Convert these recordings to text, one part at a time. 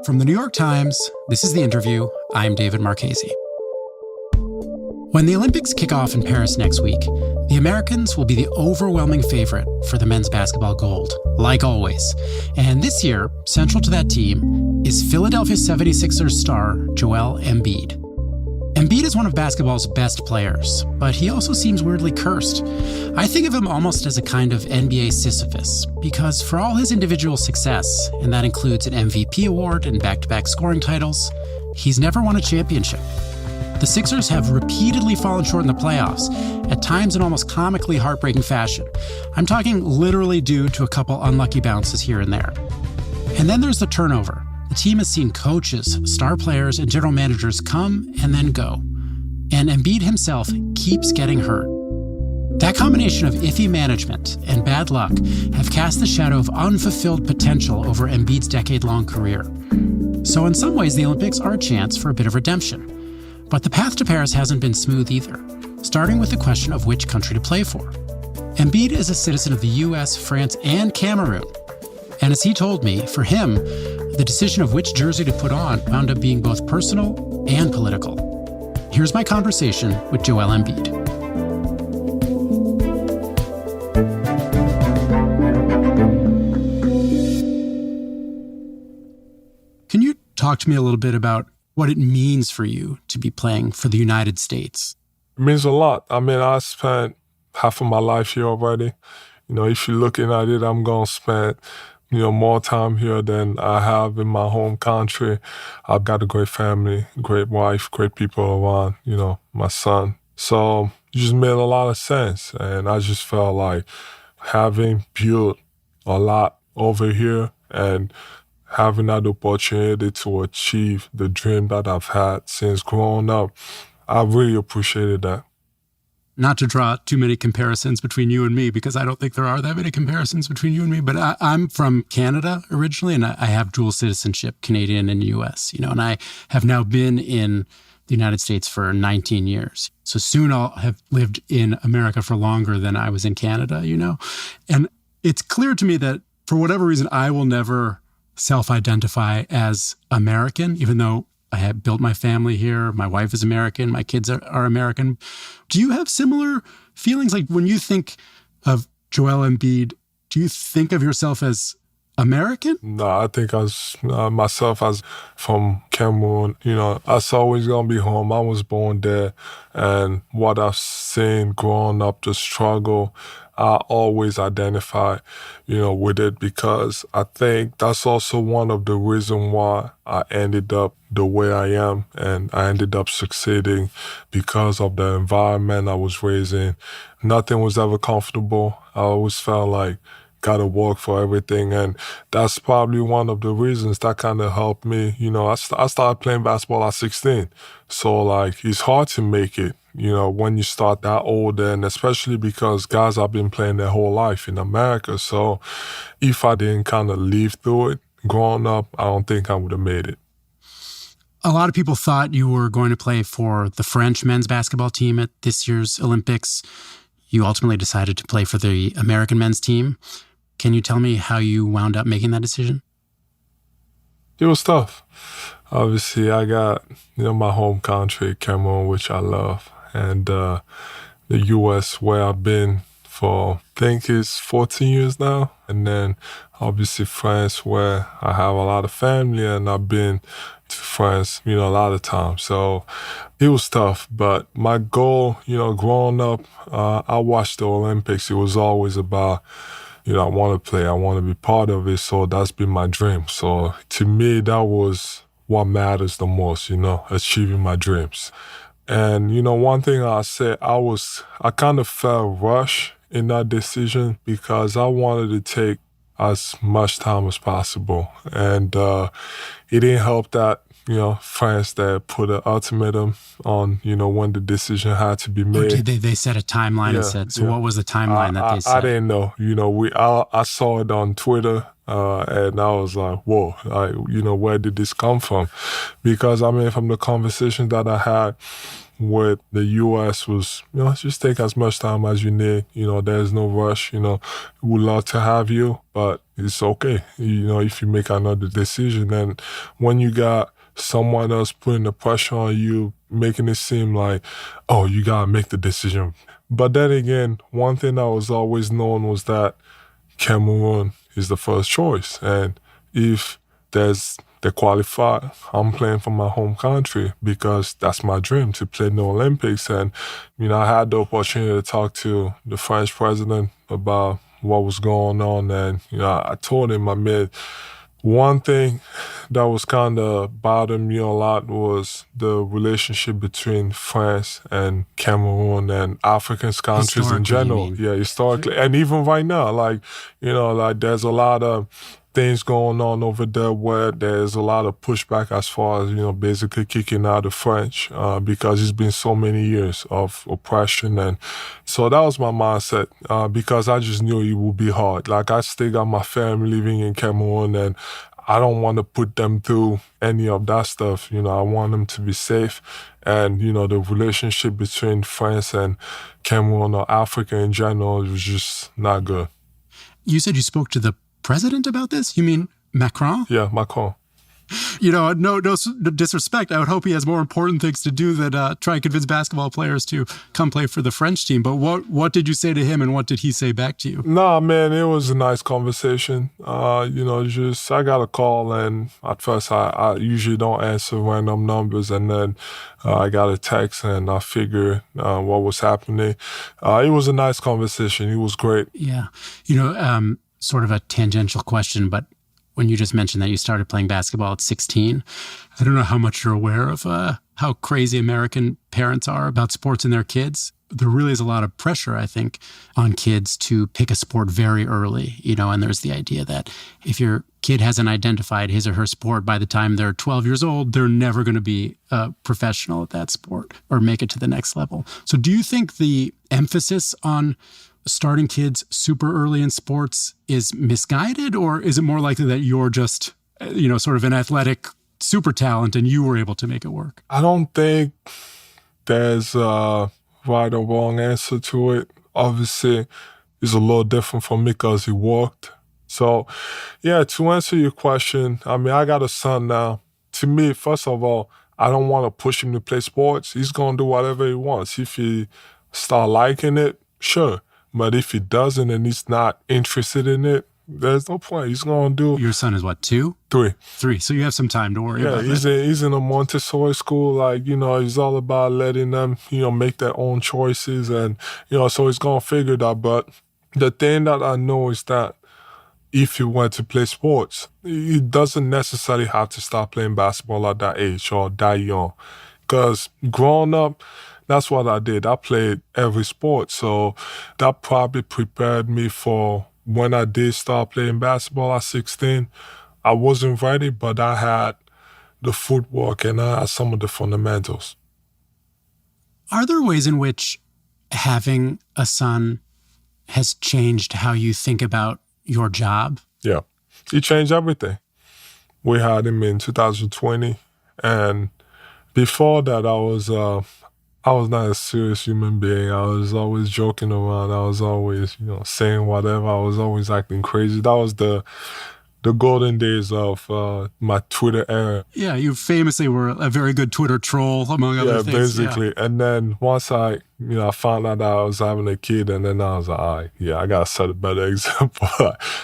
From the New York Times, this is The Interview. I'm David Marchese. When the Olympics kick off in Paris next week, the Americans will be the overwhelming favorite for the men's basketball gold, like always. And this year, central to that team is Philadelphia 76ers star Joel Embiid. Embiid is one of basketball's best players, but he also seems weirdly cursed. I think of him almost as a kind of NBA Sisyphus, because for all his individual success, and that includes an MVP award and back-to-back scoring titles, he's never won a championship. The Sixers have repeatedly fallen short in the playoffs, at times in almost comically heartbreaking fashion. I'm talking literally due to a couple unlucky bounces here and there. And then there's the turnover. The team has seen coaches, star players, and general managers come and then go. And Embiid himself keeps getting hurt. That combination of iffy management and bad luck have cast the shadow of unfulfilled potential over Embiid's decade-long career. So in some ways, the Olympics are a chance for a bit of redemption. But the path to Paris hasn't been smooth either, starting with the question of which country to play for. Embiid is a citizen of the US, France, and Cameroon. And as he told me, for him, the decision of which jersey to put on wound up being both personal and political. Here's my conversation with Joel Embiid. Can you talk to me a little bit about what it means for you to be playing for the United States? It means a lot. I mean, I spent half of my life here already. If you're looking at it, I'm going to spend more time here than I have in my home country. I've got a great family, great wife, great people around, my son. So it just made a lot of sense. And I just felt like having built a lot over here and having that opportunity to achieve the dream that I've had since growing up, I really appreciated that. Not to draw too many comparisons between you and me, because I don't think there are that many comparisons between you and me, but I'm from Canada originally, and I have dual citizenship, Canadian and U.S., and I have now been in the United States for 19 years. So soon I'll have lived in America for longer than I was in Canada, And it's clear to me that for whatever reason, I will never self-identify as American, even though I have built my family here. My wife is American. My kids are American. Do you have similar feelings? Like when you think of Joel Embiid, do you think of yourself as American? No, I think myself as from Cameroon. I was always going to be home. I was born there. And what I've seen growing up, the struggle, I always identify, with it, because I think that's also one of the reasons why I ended up the way I am, and I ended up succeeding because of the environment I was raised in. Nothing was ever comfortable. I always felt like gotta work for everything, and that's probably one of the reasons that kind of helped me. I started playing basketball at 16, so it's hard to make it, when you start that older, and especially because guys have been playing their whole life in America. So if I didn't kind of live through it growing up, I don't think I would have made it. A lot of people thought you were going to play for the French men's basketball team at this year's Olympics. You ultimately decided to play for the American men's team. Can you tell me how you wound up making that decision? It was tough. Obviously, I got my home country, Cameroon, which I love, and the U.S., where I've been for, I think it's 14 years now, and then obviously France, where I have a lot of family, and I've been to France, a lot of times. So it was tough, but my goal, growing up, I watched the Olympics. It was always about, I want to play, I want to be part of it. So that's been my dream. So to me, that was what matters the most, achieving my dreams. And, one thing I said, I kind of felt rushed in that decision because I wanted to take as much time as possible. And it didn't help that, France that put an ultimatum on, when the decision had to be made. Or did they set a timeline and said, so what was the timeline that they set? I didn't know. I saw it on Twitter and I was like, whoa, where did this come from? Because, from the conversation that I had with the U.S. was, just take as much time as you need. There's no rush. We'd love to have you, but it's okay. If you make another decision. And when you got someone else putting the pressure on you, making it seem like, oh, you got to make the decision. But then again, one thing that was always known was that Cameroon is the first choice. And if they qualify, I'm playing for my home country because that's my dream, to play in the Olympics. And, I had the opportunity to talk to the French president about what was going on. And, I told him, one thing that was kind of bothering me a lot was the relationship between France and Cameroon and African countries in general. Yeah, historically. And even right now, there's a lot of things going on over there where there's a lot of pushback as far as, basically kicking out the French because it's been so many years of oppression. And so that was my mindset because I just knew it would be hard. I still got my family living in Cameroon, and I don't want to put them through any of that stuff. I want them to be safe. And, the relationship between France and Cameroon or Africa in general was just not good. You said you spoke to the president about this? You mean Macron? Yeah, Macron. No disrespect. I would hope he has more important things to do than try and convince basketball players to come play for the French team. But what did you say to him, and what did he say back to you? Nah, man, it was a nice conversation. I got a call, and at first I usually don't answer random numbers, and then I got a text, and I figured what was happening. It was a nice conversation. It was great. Yeah. Sort of a tangential question, but when you just mentioned that you started playing basketball at 16, I don't know how much you're aware of how crazy American parents are about sports and their kids. There really is a lot of pressure, I think, on kids to pick a sport very early, and there's the idea that if your kid hasn't identified his or her sport by the time they're 12 years old, they're never going to be a professional at that sport or make it to the next level. So do you think the emphasis on starting kids super early in sports is misguided, or is it more likely that you're just, sort of an athletic super talent and you were able to make it work? I don't think there's a right or wrong answer to it. Obviously, it's a little different for me because it worked. So, yeah, to answer your question, I got a son now. To me, first of all, I don't want to push him to play sports. He's going to do whatever he wants. If he start liking it, sure. But if he doesn't and he's not interested in it, there's no point. He's going to do... Your son is what, 2? 3. 3. So you have some time to worry about that. Yeah, he's in a Montessori school. It's all about letting them, make their own choices. And, so he's going to figure it out. But the thing that I know is that if he went to play sports, he doesn't necessarily have to start playing basketball at that age or that young. Because growing up, that's what I did. I played every sport. So that probably prepared me for when I did start playing basketball at 16. I wasn't ready, but I had the footwork and I had some of the fundamentals. Are there ways in which having a son has changed how you think about your job? Yeah, it changed everything. We had him in 2020. And before that, I was not a serious human being. I was always joking around. I was always, saying whatever. I was always acting crazy. That was the golden days of my Twitter era. Yeah, you famously were a very good Twitter troll, among other things. Basically. Yeah. And then once I found out that I was having a kid, and then I was like, all right, I got to set a better example.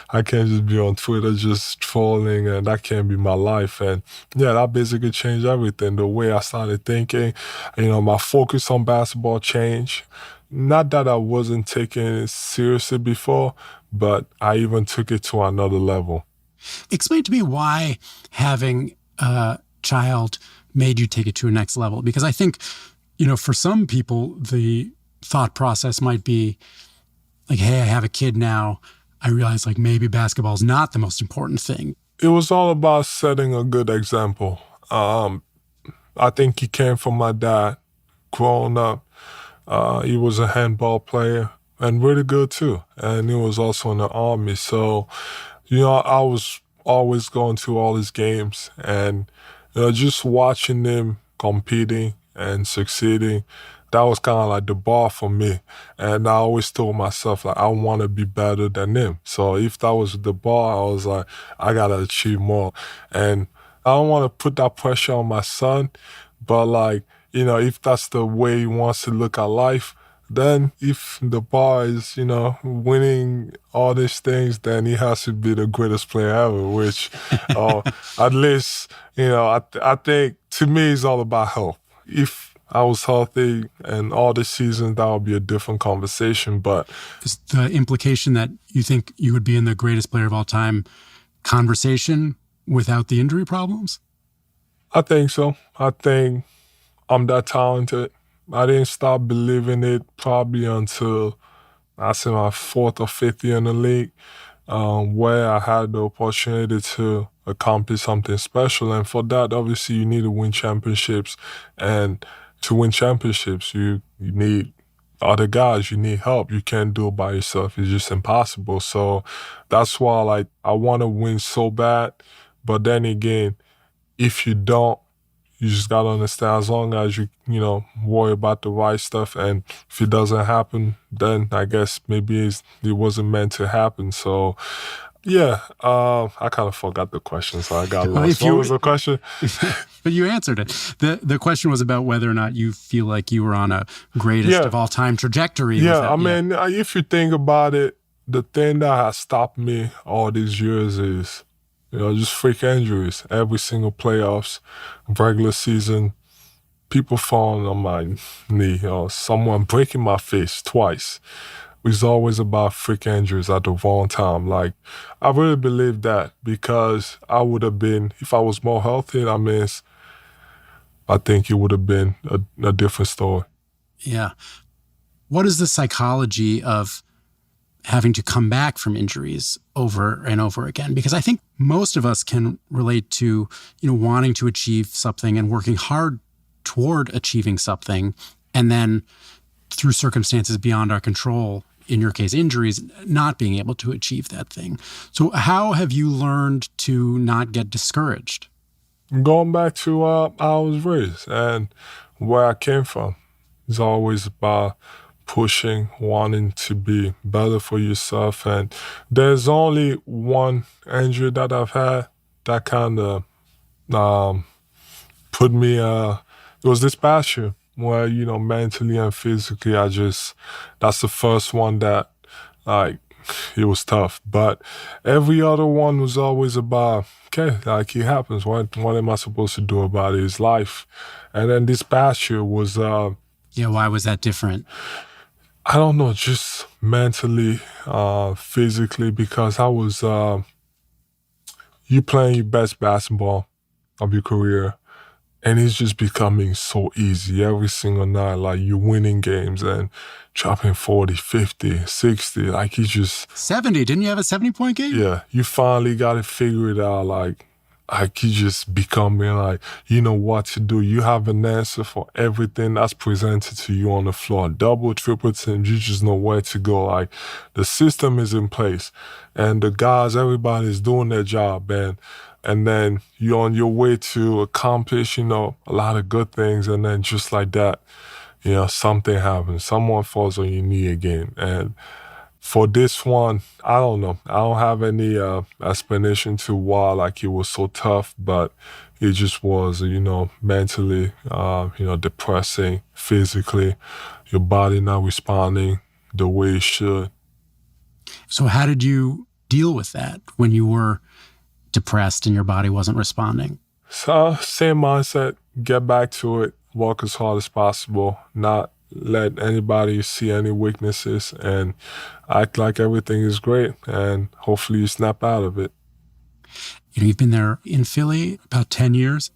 I can't just be on Twitter just trolling, and that can't be my life. And that basically changed everything. The way I started thinking, my focus on basketball changed. Not that I wasn't taking it seriously before, but I even took it to another level. Explain to me why having a child made you take it to a next level. Because I think, for some people, the thought process might be like, hey, I have a kid now. I realize maybe basketball is not the most important thing. It was all about setting a good example. I think it came from my dad. Growing up, he was a handball player and really good too. And he was also in the Army. So, I was always going to all his games and just watching him competing and succeeding, that was kind of like the bar for me. And I always told myself, like, I want to be better than him. So if that was the bar, I was like, I got to achieve more. And I don't want to put that pressure on my son, but like, you know, if that's the way he wants to look at life, then if the bar is, you know, winning all these things, then he has to be the greatest player ever, which at least, you know, I think to me it's all about health. If I was healthy and all the seasons, that would be a different conversation. But is the implication that you think you would be in the greatest player of all time conversation without the injury problems? I think so. I think I'm that talented. I didn't start believing it probably until I say my fourth or fifth year in the league, where I had the opportunity to accomplish something special. And for that, obviously, you need to win championships. And to win championships, you need other guys, you need help. You can't do it by yourself. It's just impossible. So that's why, like, I want to win so bad. But then again, if you don't, you just gotta understand, as long as you know, worry about the right stuff, and if it doesn't happen, then I guess maybe it wasn't meant to happen. So, yeah, I kind of forgot the question, so I got lost. What was the question? But you answered it. The question was about whether or not you feel like you were on a greatest of all time trajectory. Yeah, I mean, if you think about it, the thing that has stopped me all these years is, you know, just freak injuries. Every single playoffs, regular season, people falling on my knee or someone breaking my face twice. It's always about freak injuries at the wrong time. Like, I really believe that, because I would have been, if I was more healthy, I think it would have been a different story. Yeah. What is the psychology of having to come back from injuries over and over again? Because I think most of us can relate to, you know, wanting to achieve something and working hard toward achieving something, and then through circumstances beyond our control, in your case, injuries, not being able to achieve that thing. So how have you learned to not get discouraged? Going back to how I was raised and where I came from, it's always about pushing, wanting to be better for yourself. And there's only one injury that I've had that kind of put me, it was this past year where, you know, mentally and physically, that's the first one that, like, it was tough. But every other one was always about, okay, like, it happens. What am I supposed to do about it? It's life. And then this past year was... why was that different? I don't know, just mentally, physically, because I was, you playing your best basketball of your career, and it's just becoming so easy every single night. Like, you're winning games and dropping 40, 50, 60. Like, you just... 70, didn't you have a 70-point game? Yeah, you finally got to figure it out. Like you just becoming, like, you know what to do. You have an answer for everything that's presented to you on the floor. Double, triple teams, you just know where to go. Like, the system is in place, and the guys, everybody's doing their job, and then you're on your way to accomplish, you know, a lot of good things, and then just like that, you know, something happens. Someone falls on your knee again, and for this one, I don't know. I don't have any explanation to why, like, it was so tough, but it just was, you know, mentally, you know, depressing, physically, your body not responding the way it should. So how did you deal with that when you were depressed and your body wasn't responding? So, same mindset, get back to it, work as hard as possible, not let anybody see any weaknesses, and act like everything is great, and hopefully you snap out of it. You know, you've been there in Philly about 10 years.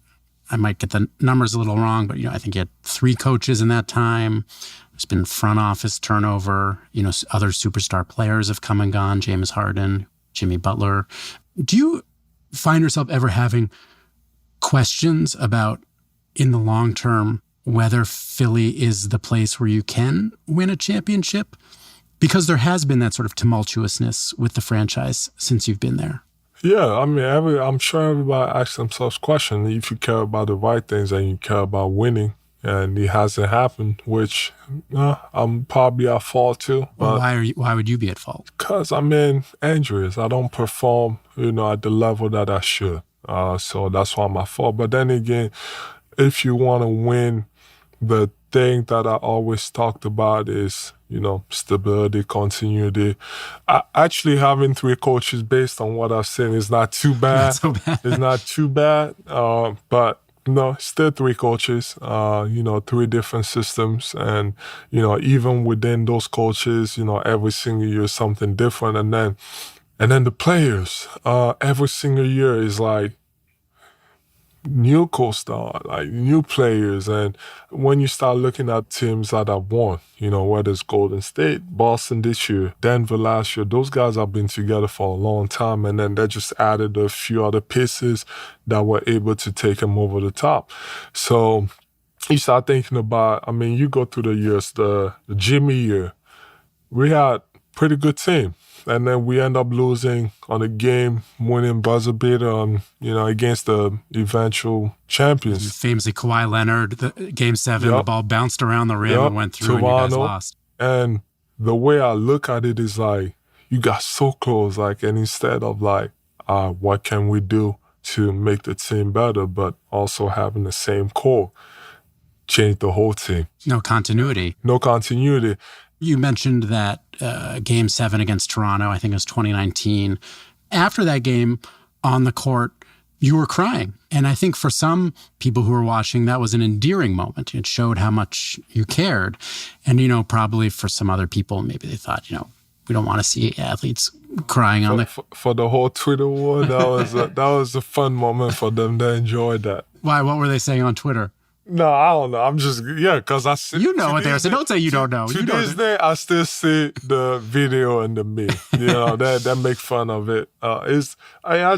I might get the numbers a little wrong, but, you know, I think you had 3 coaches in that time. There's been front office turnover. You know, other superstar players have come and gone, James Harden, Jimmy Butler. Do you find yourself ever having questions about, in the long term, whether Philly is the place where you can win a championship? Because there has been that sort of tumultuousness with the franchise since you've been there. Yeah, I mean, I'm sure everybody asks themselves questions. If you care about the right things and you care about winning and it hasn't happened, which I'm probably at fault too. Well, why would you be at fault? Because I'm in injuries. I don't perform, at the level that I should. So that's why I'm at fault. But then again, if you want to win, the thing that I always talked about is, stability, continuity. Actually, having 3 coaches based on what I've seen is not too bad. Not so bad. It's not too bad. But still 3 coaches, 3 different systems. And, even within those coaches, every single year something different. And then the players, every single year is like new co-star, like new players. And when you start looking at teams that have won, whether it's Golden State, Boston this year, Denver last year, those guys have been together for a long time. And then they just added a few other pieces that were able to take them over the top. So you start thinking about, you go through the years, the Jimmy year, we had pretty good team. And then we end up losing on a game-winning buzzer beater against the eventual champions. Famously, Kawhi Leonard, Game 7, the ball bounced around the rim and went through, Toronto, and you guys lost. And the way I look at it is like, you got so close, and instead of what can we do to make the team better, but also having the same core, change the whole team. No continuity. You mentioned that Game 7 against Toronto, I think it was 2019. After that game on the court, you were crying. And I think for some people who were watching, that was an endearing moment. It showed how much you cared. And, probably for some other people, maybe they thought, we don't want to see athletes crying on the... For the whole Twitter war, that was a fun moment for them. They enjoyed that. Why? What were they saying on Twitter? No, I don't know. I'm just, because I see... You know what they're saying. Don't say you don't know. To this day, I still see the video and the meme. That make fun of it. I just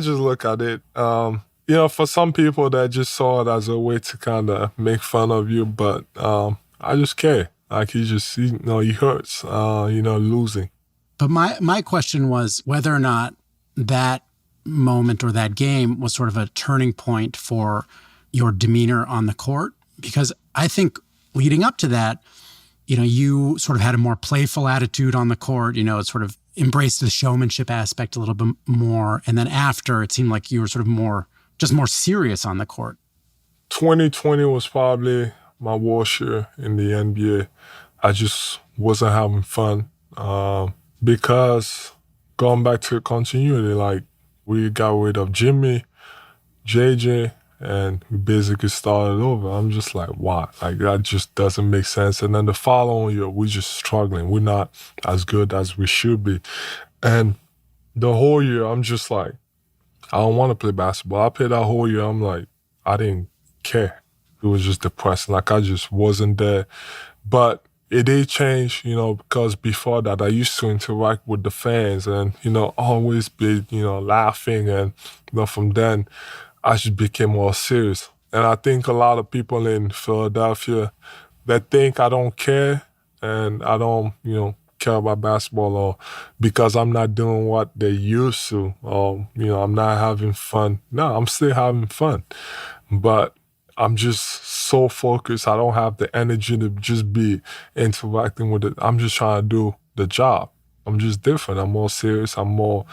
look at it. For some people that just saw it as a way to kind of make fun of you, but I just care. He hurts, losing. But my question was whether or not that moment or that game was sort of a turning point for your demeanor on the court. Because I think leading up to that, you sort of had a more playful attitude on the court, sort of embraced the showmanship aspect a little bit more. And then after, it seemed like you were sort of more serious on the court. 2020 was probably my worst year in the NBA. I just wasn't having fun because going back to continuity, we got rid of Jimmy, JJ, and we basically started over. I'm just like, why? That just doesn't make sense. And then the following year, we're just struggling. We're not as good as we should be. And the whole year, I'm just like, I don't want to play basketball. I played that whole year. I'm like, I didn't care. It was just depressing. I just wasn't there. But it did change, because before that, I used to interact with the fans and, always be, laughing. And, from then, I just became more serious. And I think a lot of people in Philadelphia that think I don't care and I don't, care about basketball or because I'm not doing what they used to or, I'm not having fun. No, I'm still having fun. But I'm just so focused. I don't have the energy to just be interacting with it. I'm just trying to do the job. I'm just different. I'm more serious. I'm more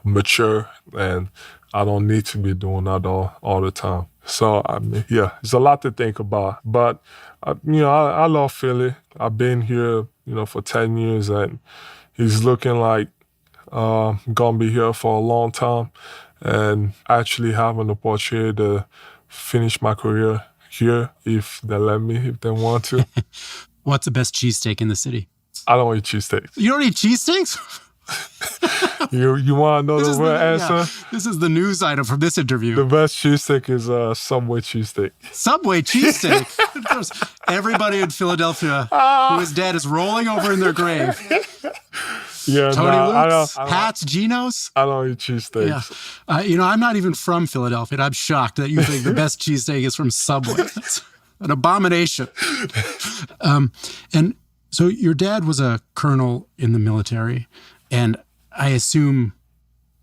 mature. And I don't need to be doing that all the time. So, it's a lot to think about. But, I love Philly. I've been here, for 10 years, and he's looking like going to be here for a long time. And actually having the opportunity to finish my career here, if they let me, if they want to. What's the best cheesesteak in the city? I don't eat cheesesteaks. You don't eat cheesesteaks? You want to know the real answer? Yeah. This is the news item from this interview. The best cheesesteak is Subway cheesesteak. Subway cheesesteak? Everybody in Philadelphia whose dad is rolling over in their grave. Yeah, Tony Luke's, Pat's, Geno's. I don't eat cheesesteaks. Yeah. I'm not even from Philadelphia. And I'm shocked that you think the best cheesesteak is from Subway. That's an abomination. And so your dad was a colonel in the military, and I assume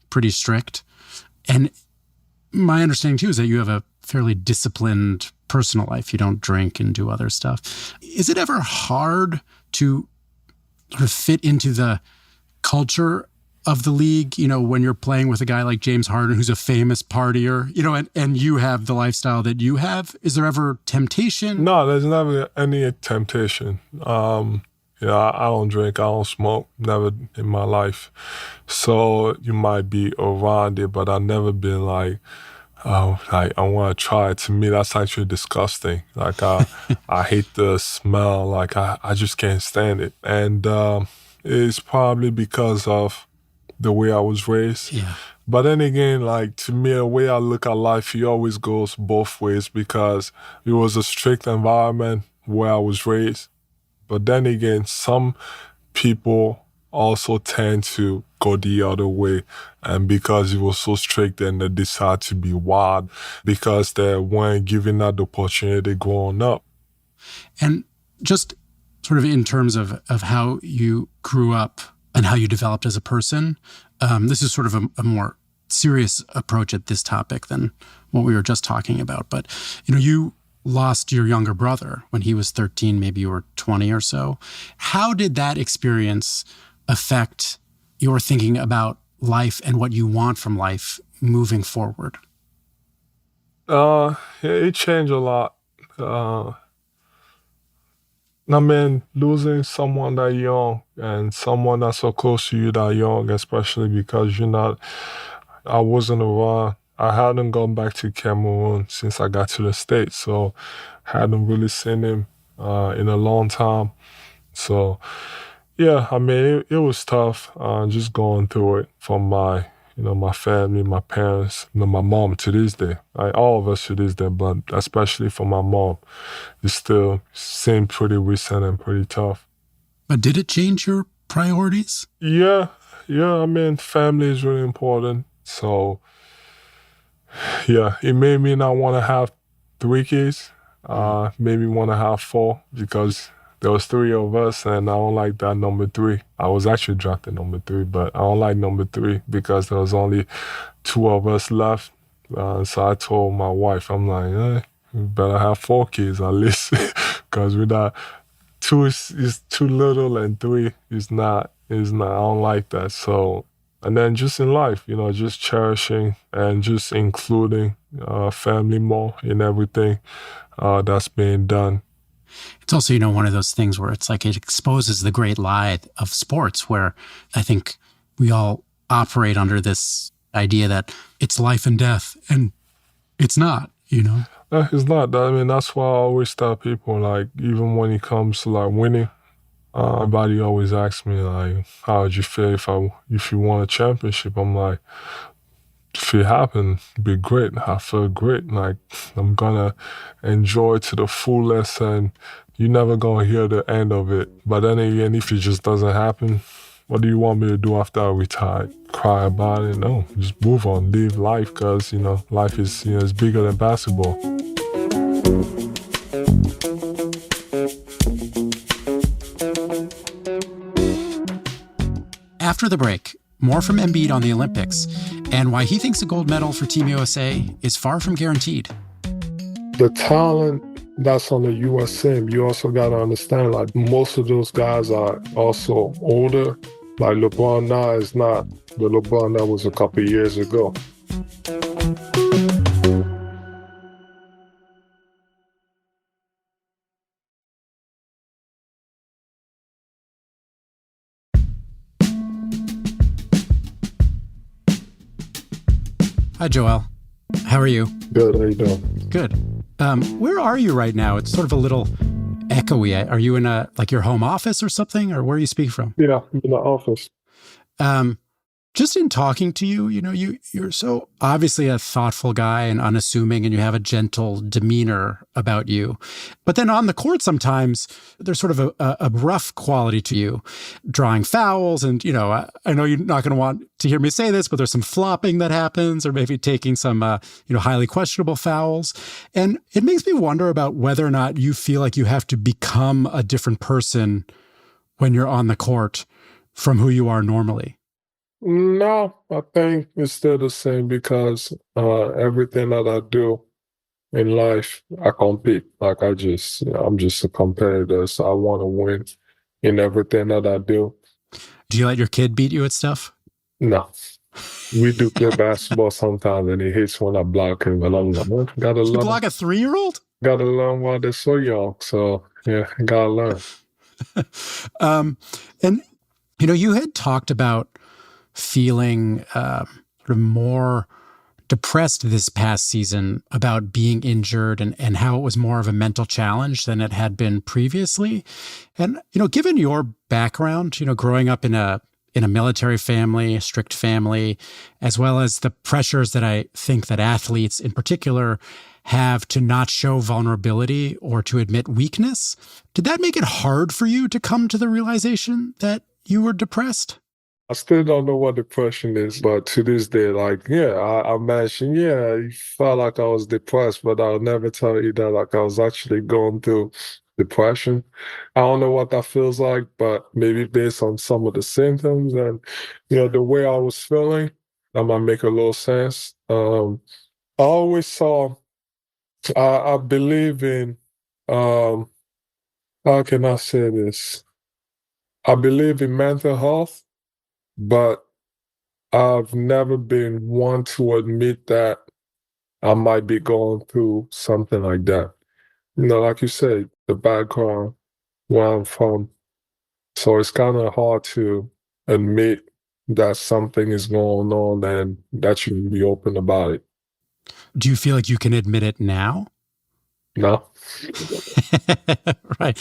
pretty strict. And my understanding, too, is that you have a fairly disciplined personal life. You don't drink and do other stuff. Is it ever hard to sort of fit into the culture of the league, when you're playing with a guy like James Harden, who's a famous partier, and you have the lifestyle that you have? Is there ever temptation? No, there's never any temptation. I don't drink, I don't smoke, never in my life. So you might be around it, but I've never been like, oh, like I want to try it. To me, that's actually disgusting. Like I hate the smell. Like I just can't stand it. And it's probably because of the way I was raised. Yeah. But then again, like to me, the way I look at life, it always goes both ways because it was a strict environment where I was raised. But then again, some people also tend to go the other way. And because it was so strict, then they decide to be wild because they weren't given that opportunity growing up. And just sort of in terms of how you grew up and how you developed as a person, this is sort of a more serious approach at this topic than what we were just talking about. But, you lost your younger brother when he was 13, maybe you were 20 or so. How did that experience affect your thinking about life and what you want from life moving forward? It changed a lot. Losing someone that young and someone that's so close to you that young, especially because I wasn't around. I hadn't gone back to Cameroon since I got to the States, so hadn't really seen him in a long time. So, yeah, it was tough just going through it from my family, my parents, my mom to this day. All of us to this day, but especially for my mom, it still seemed pretty recent and pretty tough. But did it change your priorities? Yeah. Family is really important. So, yeah, it made me not want to have 3 kids. Made me want to have 4 because there was 3 of us, and I don't like that number 3. I was actually drafted number 3, but I don't like number 3 because there was only 2 of us left. So I told my wife, I'm like, we better have 4 kids at least because without 2 is too little and 3 is not. I don't like that. So, and then just in life, just cherishing and just including family more in everything that's being done. It's also, one of those things where it's like it exposes the great lie of sports, where I think we all operate under this idea that it's life and death, and it's not, It's not. That's why I always tell people, like, even when it comes to, like, winning, everybody always asks me, like, how would you feel if you won a championship? I'm like, if it happened, it'd be great. I feel great. Like, I'm gonna enjoy it to the fullest, and you're never gonna hear the end of it. But then again, if it just doesn't happen, what do you want me to do after I retire? Cry about it? No, just move on, live life, because, life is, is bigger than basketball. After the break, more from Embiid on the Olympics and why he thinks a gold medal for Team USA is far from guaranteed. The talent that's on the US team, you also got to understand, like, most of those guys are also older. Like, LeBron now is not the LeBron that was a couple years ago. Hi, Joel. How are you? Good. How you doing? Good. Where are you right now? It's sort of a little echoey. Are you in your home office or something, or where are you speaking from? Yeah, in the office. Just in talking to you, you're so obviously a thoughtful guy and unassuming, and you have a gentle demeanor about you. But then on the court, sometimes there's sort of a rough quality to you, drawing fouls. And, I know you're not going to want to hear me say this, but there's some flopping that happens, or maybe taking some, highly questionable fouls. And it makes me wonder about whether or not you feel like you have to become a different person when you're on the court from who you are normally. No, I think it's still the same because everything that I do in life, I compete. Like I'm just a competitor, so I want to win in everything that I do. Do you let your kid beat you at stuff? No, we do play basketball sometimes, and he hates when I block him, and I'm like, well, You block a 3-year-old? gotta learn while they're so young. So yeah, gotta learn. And you had talked about feeling sort of more depressed this past season about being injured and how it was more of a mental challenge than it had been previously. And, given your background, growing up in a military family, a strict family, as well as the pressures that I think that athletes in particular have to not show vulnerability or to admit weakness, did that make it hard for you to come to the realization that you were depressed? I still don't know what depression is, but to this day, like, yeah, I mentioned, yeah, I felt like I was depressed, but I'll never tell you that like I was actually going through depression. I don't know what that feels like, but maybe based on some of the symptoms and, the way I was feeling, that might make a little sense. I always saw, I believe in, um, how can I say this? I believe in mental health, but I've never been one to admit that I might be going through something like that. Like you said, the background where I'm from. So it's kind of hard to admit that something is going on and that you can be open about it. Do you feel like you can admit it now? No? Right.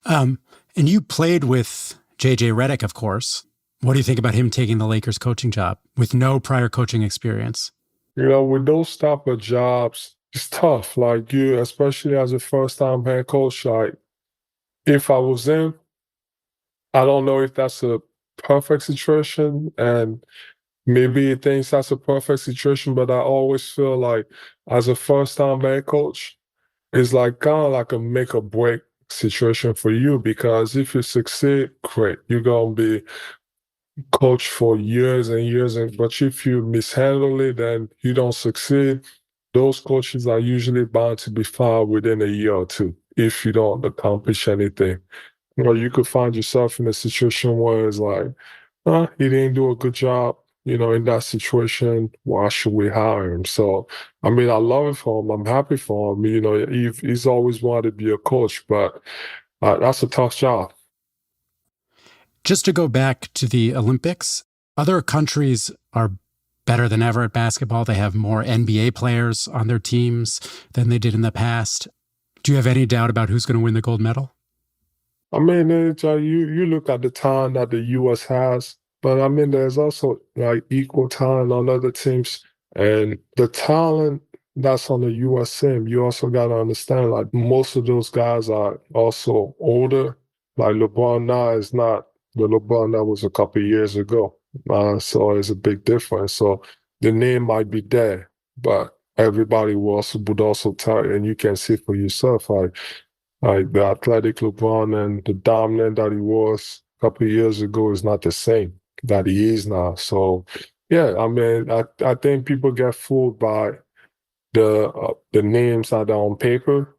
And you played with JJ Redick, of course. What do you think about him taking the Lakers coaching job with no prior coaching experience? With those type of jobs, it's tough. Like you, especially as a first-time head coach, like if I was in, I don't know if that's a perfect situation, and maybe he thinks that's a perfect situation, but I always feel like as a first-time head coach, it's like kind of like a make or break situation for you because if you succeed, great, you're gonna be coach for years and years, but if you mishandle it and you don't succeed, those coaches are usually bound to be fired within a year or two if you don't accomplish anything. You could find yourself in a situation where it's like, he didn't do a good job, in that situation. Why should we hire him? So, I mean, I love it for him. I'm happy for him. He's always wanted to be a coach, but that's a tough job. Just to go back to the Olympics, other countries are better than ever at basketball. They have more NBA players on their teams than they did in the past. Do you have any doubt about who's going to win the gold medal? I mean, you look at the talent that the U.S. has, but I mean, there's also like equal talent on other teams, and the talent that's on the U.S. team, you also got to understand, like most of those guys are also older. Like LeBron now is not the LeBron that was a couple of years ago, so it's a big difference. So the name might be there, but everybody would also tell you, and you can see for yourself, like the athletic LeBron and the dominant that he was a couple of years ago is not the same that he is now. So, yeah, I mean, I think people get fooled by the names that are on paper,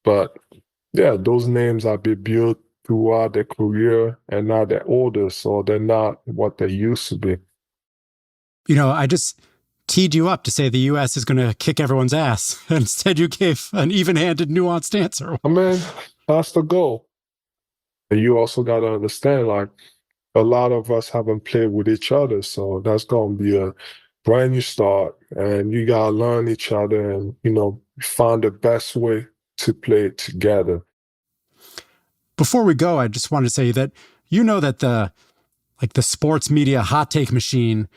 but yeah, those names have been built throughout their career, and now they're older, so they're not what they used to be. I just teed you up to say the U.S. is going to kick everyone's ass. Instead, you gave an even-handed, nuanced answer. I mean, that's the goal. And you also got to understand, like, a lot of us haven't played with each other, so that's going to be a brand new start. And you got to learn each other and, find the best way to play together. Before we go, I just want to say that that the sports media hot take machine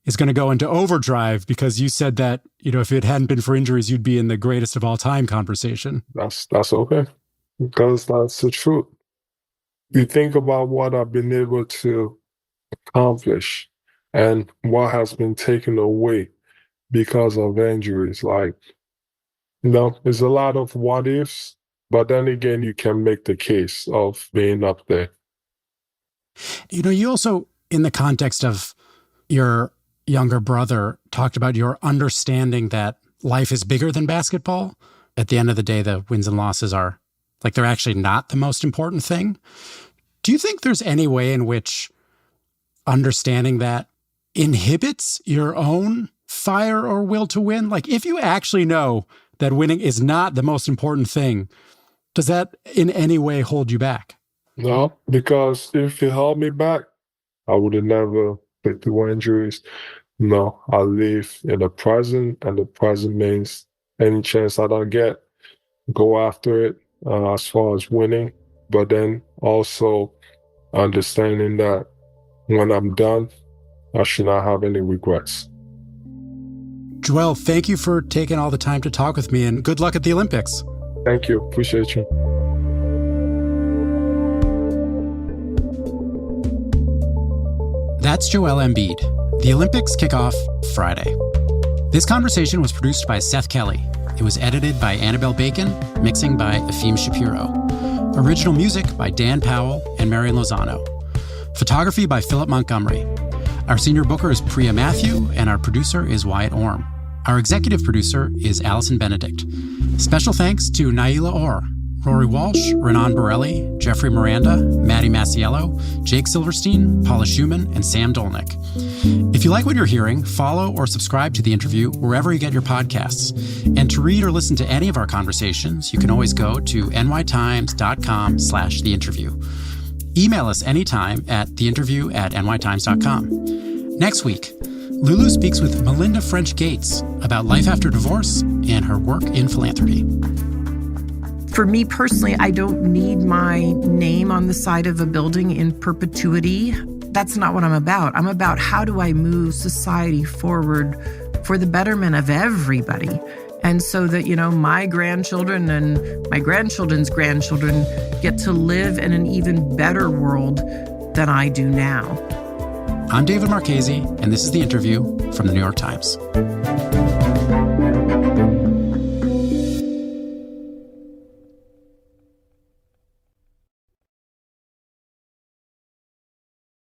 is going to go into overdrive because you said that, if it hadn't been for injuries, you'd be in the greatest of all time conversation. That's okay, because that's the truth. You think about what I've been able to accomplish and what has been taken away because of injuries. Like, there's a lot of what ifs, but then again, you can make the case of being up there. You also, in the context of your younger brother, talked about your understanding that life is bigger than basketball at the end of the day, the wins and losses are like they're actually not the most important thing. Do you think there's any way in which understanding that inhibits your own fire or will to win? Like if you actually know that winning is not the most important thing, does that in any way hold you back? No, because if it held me back, I would have never played through injuries. No, I live in the present, and the present means any chance that I get, go after it as far as winning, but then also understanding that when I'm done, I should not have any regrets. Joel, thank you for taking all the time to talk with me, and good luck at the Olympics. Thank you. Appreciate you. That's Joel Embiid. The Olympics kick off Friday. This conversation was produced by Seth Kelly. It was edited by Annabelle Bacon, mixing by Efim Shapiro. Original music by Dan Powell and Marion Lozano. Photography by Philip Montgomery. Our senior booker is Priya Matthew, and our producer is Wyatt Orm. Our executive producer is Allison Benedict. Special thanks to Naila Orr, Rory Walsh, Renan Borelli, Jeffrey Miranda, Maddie Masiello, Jake Silverstein, Paula Schumann, and Sam Dolnick. If you like what you're hearing, follow or subscribe to The Interview wherever you get your podcasts. And to read or listen to any of our conversations, you can always go to nytimes.com/theinterview. Email us anytime at theinterview@nytimes.com. Next week, Lulu speaks with Melinda French Gates about life after divorce and her work in philanthropy. For me personally, I don't need my name on the side of a building in perpetuity. That's not what I'm about. I'm about how do I move society forward for the betterment of everybody. And so that, my grandchildren and my grandchildren's grandchildren get to live in an even better world than I do now. I'm David Marchese, and this is The Interview from The New York Times.